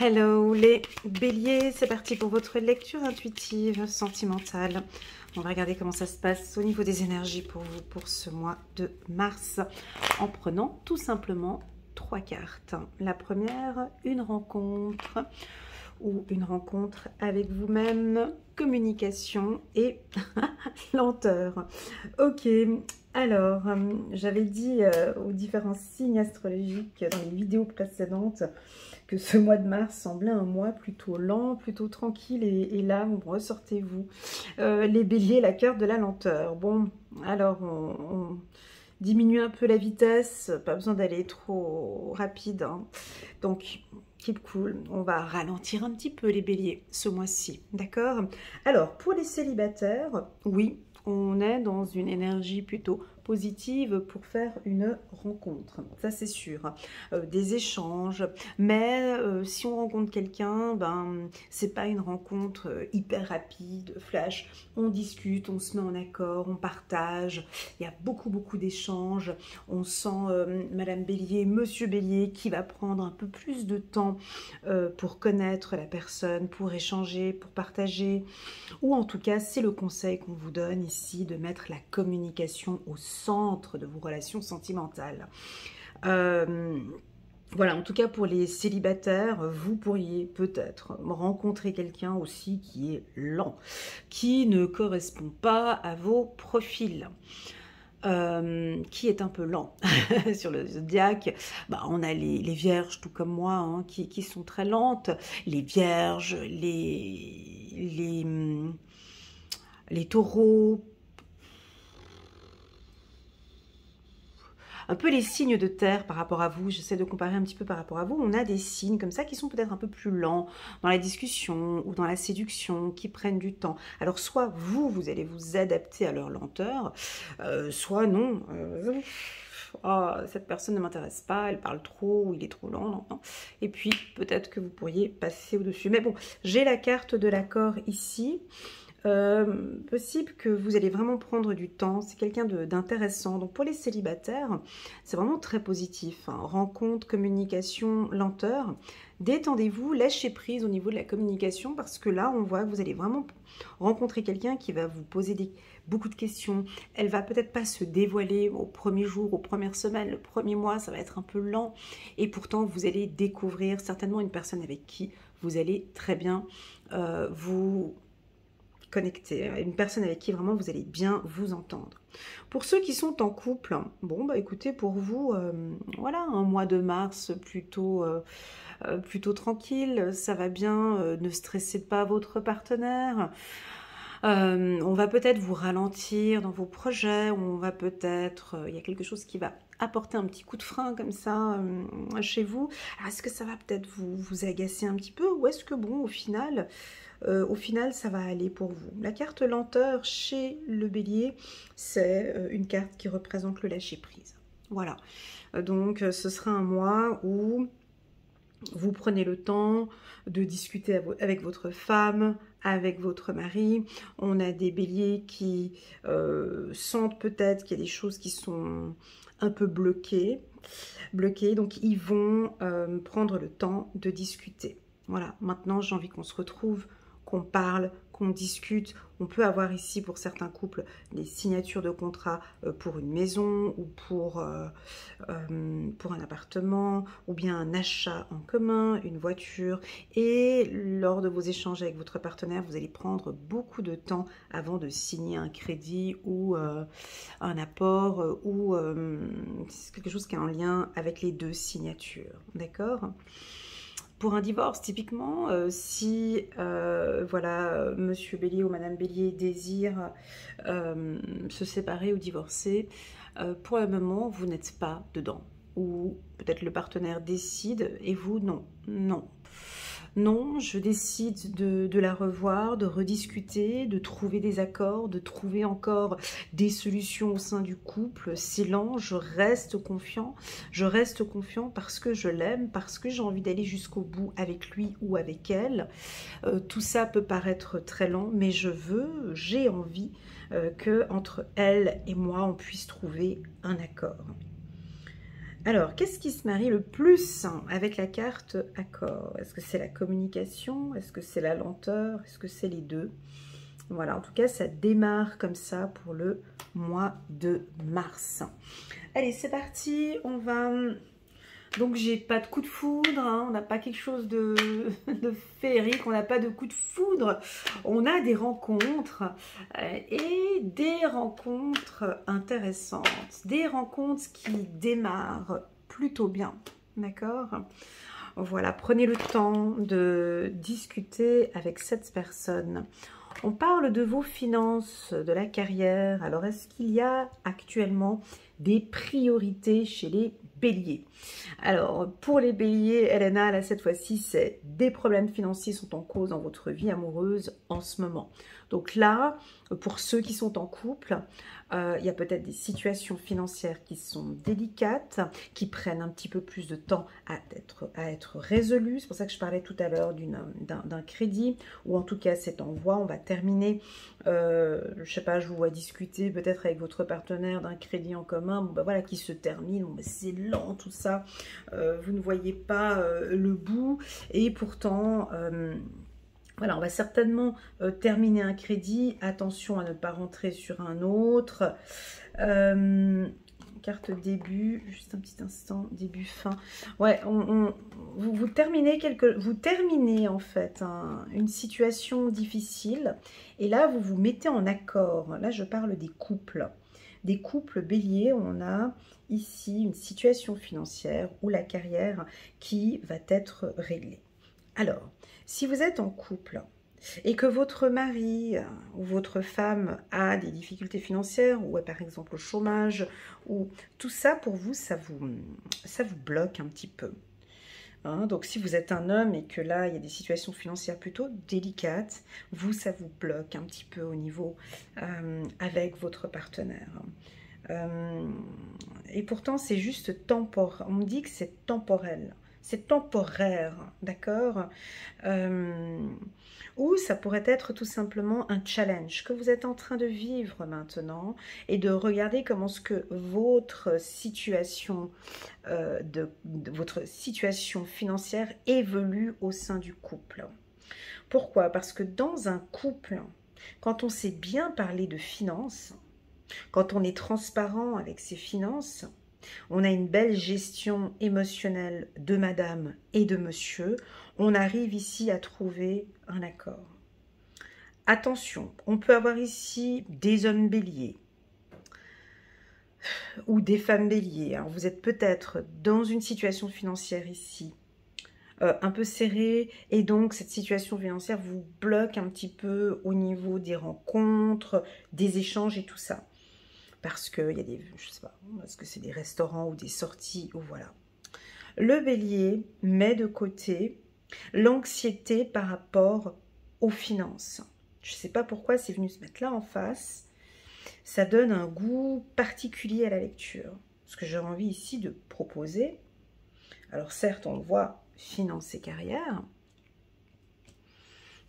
Hello les béliers, c'est parti pour votre lecture intuitive, sentimentale. On va regarder comment ça se passe au niveau des énergies pour vous pour ce mois de mars en prenant tout simplement 3 cartes. La première, une rencontre ou une rencontre avec vous-même, communication et lenteur. Ok, alors j'avais dit aux différents signes astrologiques dans les vidéos précédentes que ce mois de mars semblait un mois plutôt lent, plutôt tranquille, et là, ressortez-vous. Les béliers, la carte de la lenteur. Bon, alors, on diminue un peu la vitesse, pas besoin d'aller trop rapide, hein. Donc, keep cool, on va ralentir un petit peu les béliers ce mois-ci, d'accord? Alors, pour les célibataires, oui, on est dans une énergie plutôt positive pour faire une rencontre, ça c'est sûr, des échanges, mais si on rencontre quelqu'un, ben c'est pas une rencontre hyper rapide, flash, on discute, on se met en accord, on partage, il y a beaucoup d'échanges, on sent Madame Bélier, Monsieur Bélier qui va prendre un peu plus de temps pour connaître la personne, pour échanger, pour partager, ou en tout cas c'est le conseil qu'on vous donne ici de mettre la communication au centre de vos relations sentimentales. Voilà, en tout cas pour les célibataires, vous pourriez peut-être rencontrer quelqu'un aussi qui est lent, qui ne correspond pas à vos profils. Qui est un peu lent sur le zodiaque. Bah, on a les vierges, tout comme moi, hein, qui sont très lentes. Les vierges, les taureaux, un peu les signes de terre par rapport à vous. J'essaie de comparer un petit peu par rapport à vous. On a des signes comme ça qui sont peut-être un peu plus lents dans la discussion ou dans la séduction, qui prennent du temps. Alors soit vous allez vous adapter à leur lenteur, soit non. Oh, cette personne ne m'intéresse pas, elle parle trop, ou il est trop lent, non. Et puis peut-être que vous pourriez passer au-dessus. Mais bon, j'ai la carte de l'accord ici. Possible que vous allez vraiment prendre du temps, c'est quelqu'un d'intéressant. Donc pour les célibataires, c'est vraiment très positif, hein. Rencontre, communication, lenteur. Détendez-vous, lâchez prise au niveau de la communication, parce que là on voit que vous allez vraiment rencontrer quelqu'un qui va vous poser beaucoup de questions. Elle va peut-être pas se dévoiler au premier jour, aux premières semaines, le premier mois, ça va être un peu lent, et pourtant vous allez découvrir certainement une personne avec qui vous allez très bien vous connecter, une personne avec qui vraiment vous allez bien vous entendre. Pour ceux qui sont en couple, bon bah écoutez, pour vous, voilà, un mois de mars plutôt tranquille, ça va bien, ne stressez pas votre partenaire. On va peut-être vous ralentir dans vos projets, on va peut-être, il y a quelque chose qui va apporter un petit coup de frein comme ça chez vous. Est-ce que ça va peut-être vous agacer un petit peu, ou est-ce que bon, au final, ça va aller pour vous? La carte lenteur chez le bélier, c'est une carte qui représente le lâcher-prise. Voilà, donc ce sera un mois où vous prenez le temps de discuter avec votre femme, avec votre mari. On a des béliers qui sentent peut-être qu'il y a des choses qui sont un peu bloquées, donc ils vont prendre le temps de discuter. Voilà, maintenant j'ai envie qu'on se retrouve, qu'on parle, qu'on discute. On peut avoir ici pour certains couples des signatures de contrat pour une maison ou pour un appartement, ou bien un achat en commun, une voiture. Et lors de vos échanges avec votre partenaire, vous allez prendre beaucoup de temps avant de signer un crédit ou un apport ou quelque chose qui est en lien avec les deux signatures. D'accord ? Pour un divorce, typiquement, si voilà, Monsieur Bélier ou Madame Bélier désire se séparer ou divorcer, pour le moment, vous n'êtes pas dedans. Ou peut-être le partenaire décide et vous, non. Non, je décide de la revoir, de rediscuter, de trouver des accords, de trouver encore des solutions au sein du couple. C'est lent, je reste confiant parce que je l'aime, parce que j'ai envie d'aller jusqu'au bout avec lui ou avec elle. Tout ça peut paraître très lent, mais j'ai envie que entre elle et moi, on puisse trouver un accord. Alors, qu'est-ce qui se marie le plus avec la carte accord? Est-ce que c'est la communication? Est-ce que c'est la lenteur? Est-ce que c'est les deux? Voilà, en tout cas, ça démarre comme ça pour le mois de mars. Allez, c'est parti, on va... Donc, j'ai pas de coup de foudre, hein, on n'a pas quelque chose de féerique, on n'a pas de coup de foudre. On a des rencontres et des rencontres intéressantes, des rencontres qui démarrent plutôt bien, d'accord? Voilà, prenez le temps de discuter avec cette personne. On parle de vos finances, de la carrière. Alors, est-ce qu'il y a actuellement des priorités chez les béliers? Alors, pour les béliers, Elena, là, cette fois-ci, c'est des problèmes financiers sont en cause dans votre vie amoureuse en ce moment. Donc là, pour ceux qui sont en couple, il y a peut-être des situations financières qui sont délicates, qui prennent un petit peu plus de temps à être résolues. C'est pour ça que je parlais tout à l'heure d'un crédit, ou en tout cas c'est en voie. On va terminer, je sais pas, je vous vois discuter peut-être avec votre partenaire d'un crédit en commun, bon, bah, voilà, qui se termine. Bon, bah, c'est lent tout ça, vous ne voyez pas le bout, et pourtant... voilà, on va certainement terminer un crédit. Attention à ne pas rentrer sur un autre. Carte début, juste un petit instant, début, fin. Ouais, vous terminez en fait une situation difficile. Et là, vous vous mettez en accord. Là, je parle des couples. Des couples béliers, on a ici une situation financière ou la carrière qui va être réglée. Alors, si vous êtes en couple et que votre mari ou votre femme a des difficultés financières ou est par exemple au chômage, ou tout ça pour vous, ça vous bloque un petit peu. Hein, donc si vous êtes un homme et que là, il y a des situations financières plutôt délicates, vous, ça vous bloque un petit peu au niveau avec votre partenaire. Et pourtant, c'est juste temporaire. On me dit que c'est temporel. C'est temporaire, d'accord? Ou ça pourrait être tout simplement un challenge que vous êtes en train de vivre maintenant et de regarder comment ce que votre situation, votre situation financière évolue au sein du couple. Pourquoi? Parce que dans un couple, quand on sait bien parler de finances, quand on est transparent avec ses finances, on a une belle gestion émotionnelle de madame et de monsieur, on arrive ici à trouver un accord. Attention, on peut avoir ici des hommes béliers ou des femmes béliers. Alors vous êtes peut-être dans une situation financière ici un peu serrée, et donc cette situation financière vous bloque un petit peu au niveau des rencontres, des échanges et tout ça. Parce qu'il y a des, je sais pas, est-ce que c'est des restaurants ou des sorties, ou voilà. Le bélier met de côté l'anxiété par rapport aux finances. Je ne sais pas pourquoi c'est venu se mettre là en face. Ça donne un goût particulier à la lecture. Ce que j'ai envie ici de proposer, alors certes on le voit, finances et carrière,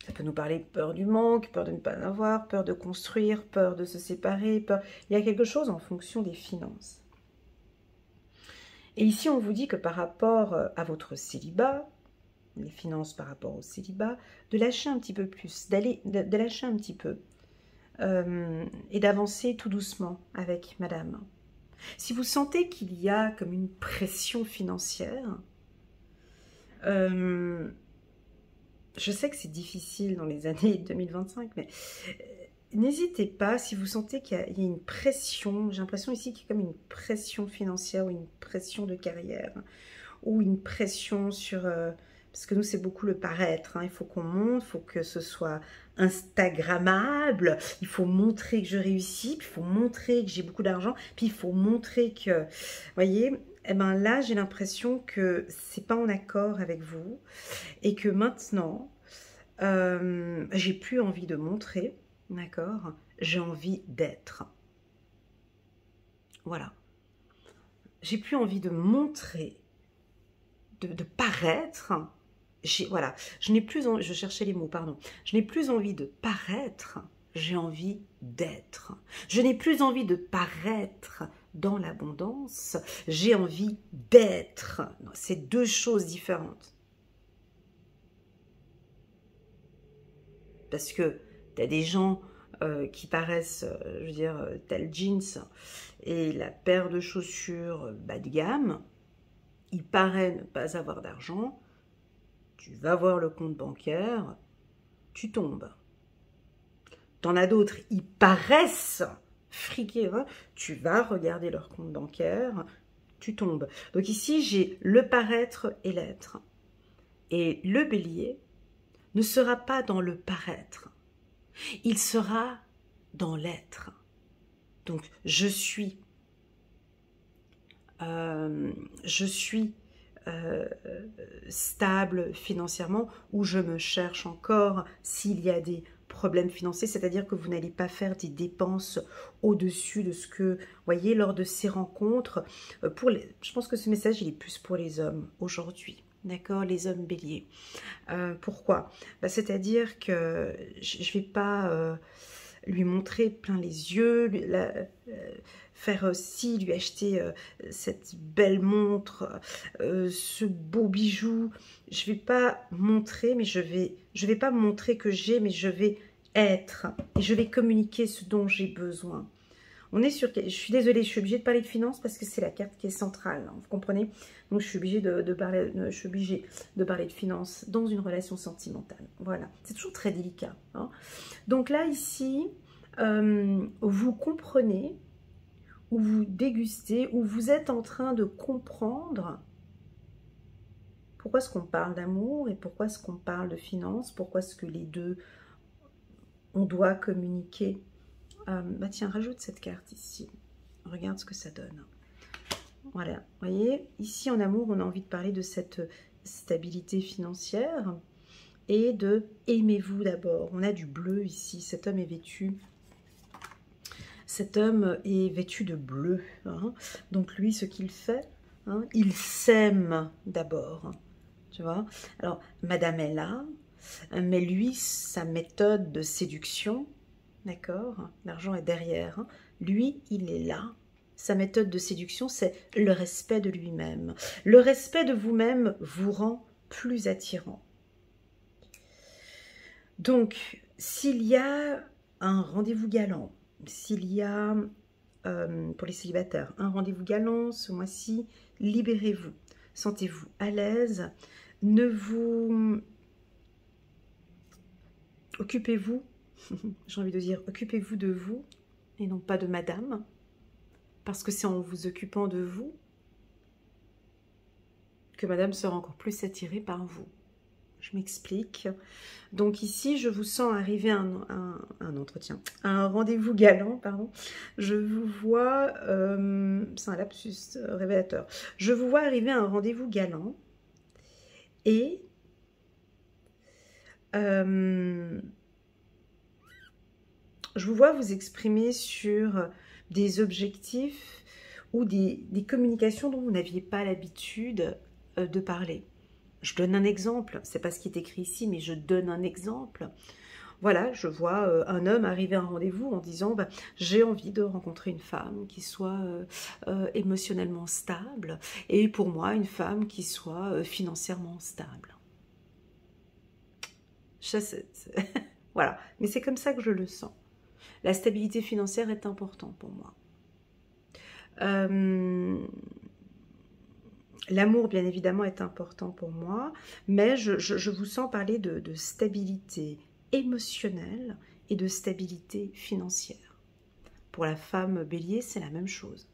ça peut nous parler de peur du manque, peur de ne pas en avoir, peur de construire, peur de se séparer, peur... Il y a quelque chose en fonction des finances. Et ici, on vous dit que par rapport à votre célibat, les finances par rapport au célibat, de lâcher un petit peu plus, de lâcher un petit peu et d'avancer tout doucement avec madame. Si vous sentez qu'il y a comme une pression financière, je sais que c'est difficile dans les années 2025, mais n'hésitez pas, si vous sentez qu'il y a une pression, j'ai l'impression ici qu'il y a comme une pression financière ou une pression de carrière, ou une pression sur... parce que nous, c'est beaucoup le paraître, hein, il faut qu'on monte, il faut que ce soit instagrammable, il faut montrer que je réussis, puis il faut montrer que j'ai beaucoup d'argent, puis il faut montrer que... Vous voyez, eh ben là, j'ai l'impression que c'est pas en accord avec vous et que maintenant, j'ai plus envie de montrer, d'accord? J'ai envie d'être. Voilà. J'ai plus envie de montrer, de paraître. Voilà. Je n'ai plus envie, je cherchais les mots, pardon. Je n'ai plus envie de paraître, j'ai envie d'être. Je n'ai plus envie de paraître dans l'abondance, j'ai envie d'être. C'est deux choses différentes. Parce que tu as des gens qui paraissent, je veux dire, t'as le jeans et la paire de chaussures bas de gamme, il paraît ne pas avoir d'argent, tu vas voir le compte bancaire, tu tombes. T'en as d'autres, ils paraissent friqués, hein, tu vas regarder leur compte bancaire, tu tombes. Donc ici, j'ai le paraître et l'être. Et le bélier ne sera pas dans le paraître, il sera dans l'être. Donc, je suis stable financièrement, ou je me cherche encore s'il y a des problèmes financiers, c'est-à-dire que vous n'allez pas faire des dépenses au-dessus de ce que, vous voyez, lors de ces rencontres, je pense que ce message, il est plus pour les hommes aujourd'hui. D'accord, les hommes béliers. Pourquoi? C'est-à-dire que je ne vais pas lui montrer plein les yeux, faire aussi, lui acheter cette belle montre, ce beau bijou. Je ne vais pas montrer, mais je vais pas montrer que j'ai, mais je vais être. Et je vais communiquer ce dont j'ai besoin. On est sur... Je suis désolée, je suis obligée de parler de finances parce que c'est la carte qui est centrale, hein, vous comprenez? Donc je suis obligée de parler de finances dans une relation sentimentale. Voilà, c'est toujours très délicat. Hein. Donc là, ici, vous comprenez, ou vous dégustez, ou vous êtes en train de comprendre pourquoi est-ce qu'on parle d'amour et pourquoi est-ce qu'on parle de finances, pourquoi est-ce que les deux, on doit communiquer. Tiens, rajoute cette carte ici. Regarde ce que ça donne. Voilà, vous voyez, ici en amour, on a envie de parler de cette stabilité financière et de aimez-vous d'abord. On a du bleu ici, cet homme est vêtu. Cet homme est vêtu de bleu. Hein. Donc lui, ce qu'il fait, hein, il s'aime d'abord. Tu vois? Alors, madame est là, mais lui, sa méthode de séduction, d'accord? L'argent est derrière. Hein. Lui, il est là. Sa méthode de séduction, c'est le respect de lui-même. Le respect de vous-même vous rend plus attirant. Donc, s'il y a un rendez-vous galant, s'il y a, pour les célibataires, un rendez-vous galant ce mois-ci, libérez-vous. Sentez-vous à l'aise. Ne vous... Occupez-vous, j'ai envie de dire, occupez-vous de vous et non pas de madame. Parce que c'est en vous occupant de vous que madame sera encore plus attirée par vous. Je m'explique. Donc ici, je vous sens arriver à un entretien, à un rendez-vous galant, pardon. Je vous vois, c'est un lapsus révélateur. Je vous vois arriver à un rendez-vous galant et je vous vois vous exprimer sur des objectifs ou des communications dont vous n'aviez pas l'habitude de parler. Je donne un exemple, c'est pas ce qui est écrit ici, mais je donne un exemple. Voilà, je vois un homme arriver à un rendez-vous en disant j'ai envie de rencontrer une femme qui soit émotionnellement stable et pour moi une femme qui soit financièrement stable. Voilà, mais c'est comme ça que je le sens. La stabilité financière est importante pour moi. L'amour, bien évidemment, est important pour moi, mais je vous sens parler de stabilité émotionnelle et de stabilité financière. Pour la femme bélier, c'est la même chose.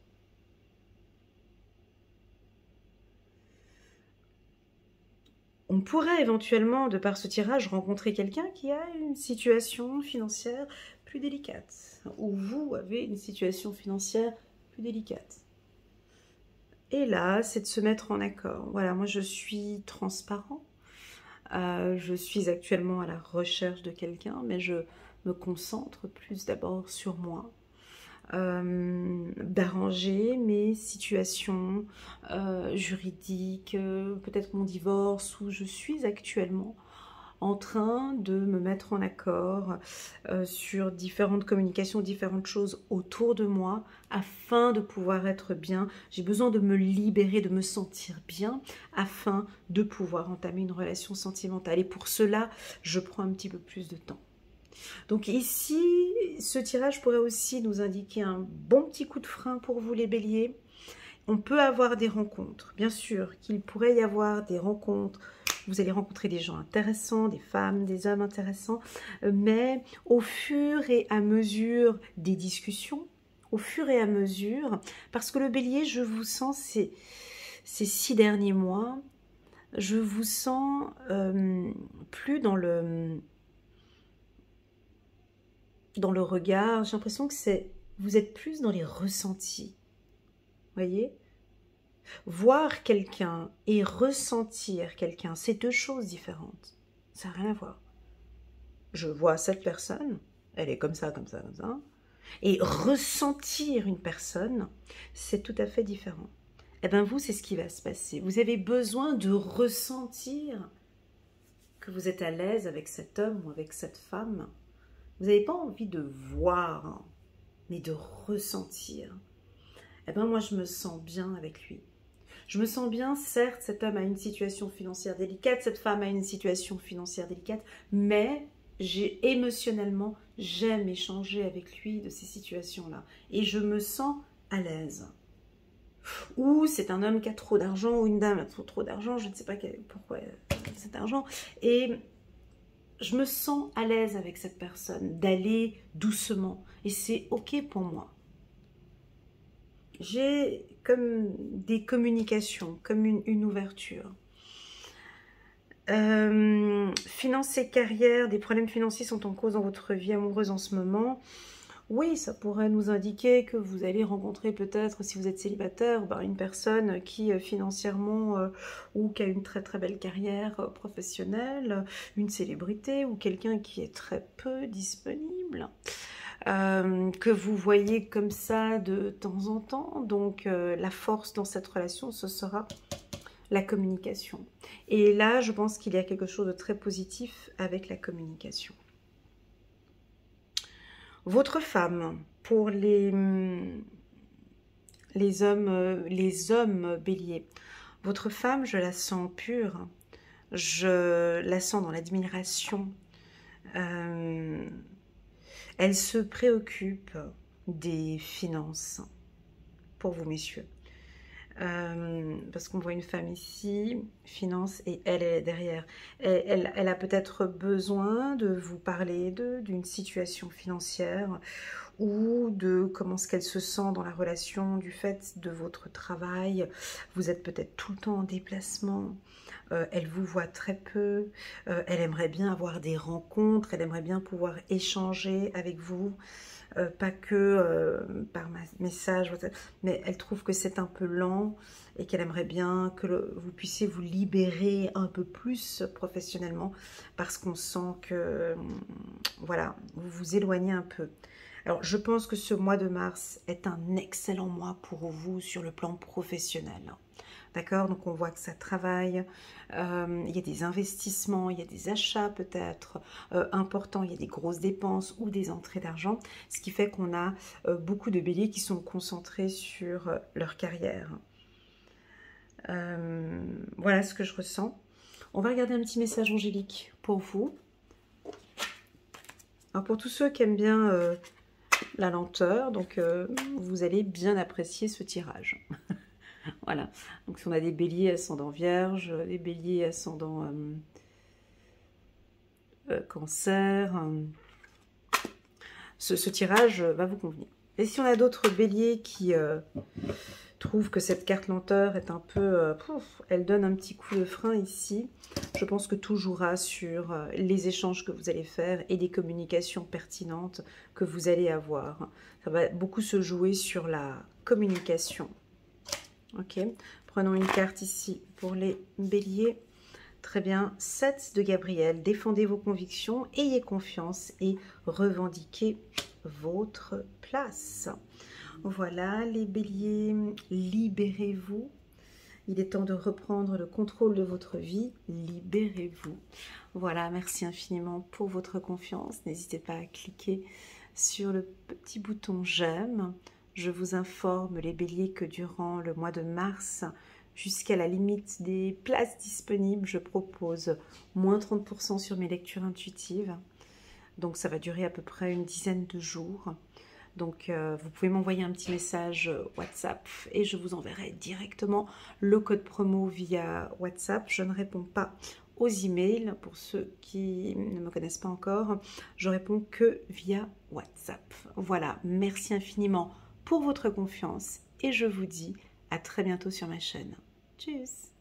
On pourrait éventuellement, de par ce tirage, rencontrer quelqu'un qui a une situation financière plus délicate, ou vous avez une situation financière plus délicate. Et là, c'est de se mettre en accord. Voilà, moi je suis transparent. Je suis actuellement à la recherche de quelqu'un, mais je me concentre plus d'abord sur moi. D'arranger mes situations juridiques, peut-être mon divorce, où je suis actuellement en train de me mettre en accord sur différentes communications, différentes choses autour de moi, afin de pouvoir être bien. J'ai besoin de me libérer, de me sentir bien, afin de pouvoir entamer une relation sentimentale. Et pour cela, je prends un petit peu plus de temps. Donc ici, ce tirage pourrait aussi nous indiquer un bon petit coup de frein pour vous les béliers. On peut avoir des rencontres, bien sûr qu'il pourrait y avoir des rencontres. Vous allez rencontrer des gens intéressants, des femmes, des hommes intéressants, mais au fur et à mesure des discussions, au fur et à mesure, parce que le bélier, je vous sens ces 6 derniers mois, je vous sens plus dans le regard. J'ai l'impression que vous êtes plus dans les ressentis. Voyez, voir quelqu'un et ressentir quelqu'un, c'est 2 choses différentes. Ça n'a rien à voir. Je vois cette personne, elle est comme ça, comme ça, comme ça. Et ressentir une personne, c'est tout à fait différent. Eh bien vous, c'est ce qui va se passer. Vous avez besoin de ressentir que vous êtes à l'aise avec cet homme ou avec cette femme. Vous n'avez pas envie de voir, mais de ressentir. Eh bien moi, je me sens bien avec lui. Je me sens bien, certes, cet homme a une situation financière délicate, cette femme a une situation financière délicate, mais émotionnellement, j'aime échanger avec lui de ces situations-là. Et je me sens à l'aise. Ou c'est un homme qui a trop d'argent, ou une dame a trop d'argent, je ne sais pas pourquoi cet argent. Et je me sens à l'aise avec cette personne, d'aller doucement. Et c'est OK pour moi. J'ai comme des communications, comme une ouverture. Finances et carrière, des problèmes financiers sont en cause dans votre vie amoureuse en ce moment. Oui, ça pourrait nous indiquer que vous allez rencontrer peut-être, si vous êtes célibataire, une personne qui financièrement ou qui a une très très belle carrière professionnelle, une célébrité ou quelqu'un qui est très peu disponible. Que vous voyez comme ça de temps en temps. Donc la force dans cette relation, ce sera la communication. Et là, je pense qu'il y a quelque chose de très positif avec la communication. Votre femme, pour les hommes béliers, votre femme, je la sens pure, je la sens dans l'admiration. Elle se préoccupe des finances pour vous, messieurs. Parce qu'on voit une femme ici, finance, et elle est derrière. Elle a peut-être besoin de vous parler d'une situation financière ou de comment est-ce qu'elle se sent dans la relation, du fait de votre travail. Vous êtes peut-être tout le temps en déplacement. Elle vous voit très peu. Elle aimerait bien avoir des rencontres. Elle aimerait bien pouvoir échanger avec vous. Pas que par message, mais elle trouve que c'est un peu lent et qu'elle aimerait bien que vous puissiez vous libérer un peu plus professionnellement parce qu'on sent que, voilà, vous vous éloignez un peu. Alors, je pense que ce mois de mars est un excellent mois pour vous sur le plan professionnel. D'accord? Donc, on voit que ça travaille, il y a des investissements, il y a des achats peut-être importants, il y a des grosses dépenses ou des entrées d'argent, ce qui fait qu'on a beaucoup de béliers qui sont concentrés sur leur carrière. Voilà ce que je ressens. On va regarder un petit message angélique pour vous. Alors, pour tous ceux qui aiment bien la lenteur, donc vous allez bien apprécier ce tirage. Voilà, donc si on a des béliers ascendant vierge, des béliers ascendant cancer, ce tirage va vous convenir. Et si on a d'autres béliers qui trouvent que cette carte lenteur est un peu... elle donne un petit coup de frein ici, je pense que tout jouera sur les échanges que vous allez faire et des communications pertinentes que vous allez avoir. Ça va beaucoup se jouer sur la communication. Ok, prenons une carte ici pour les béliers. Très bien, 7 de Gabriel. Défendez vos convictions, ayez confiance et revendiquez votre place. Voilà, les béliers, libérez-vous. Il est temps de reprendre le contrôle de votre vie. Libérez-vous. Voilà, merci infiniment pour votre confiance. N'hésitez pas à cliquer sur le petit bouton j'aime. Je vous informe, les béliers, que durant le mois de mars, jusqu'à la limite des places disponibles, je propose moins 30% sur mes lectures intuitives. Donc ça va durer à peu près une dizaine de jours. Donc vous pouvez m'envoyer un petit message WhatsApp et je vous enverrai directement le code promo via WhatsApp. Je ne réponds pas aux emails pour ceux qui ne me connaissent pas encore. Je réponds que via WhatsApp. Voilà, merci infiniment pour votre confiance et je vous dis à très bientôt sur ma chaîne. Tchuss!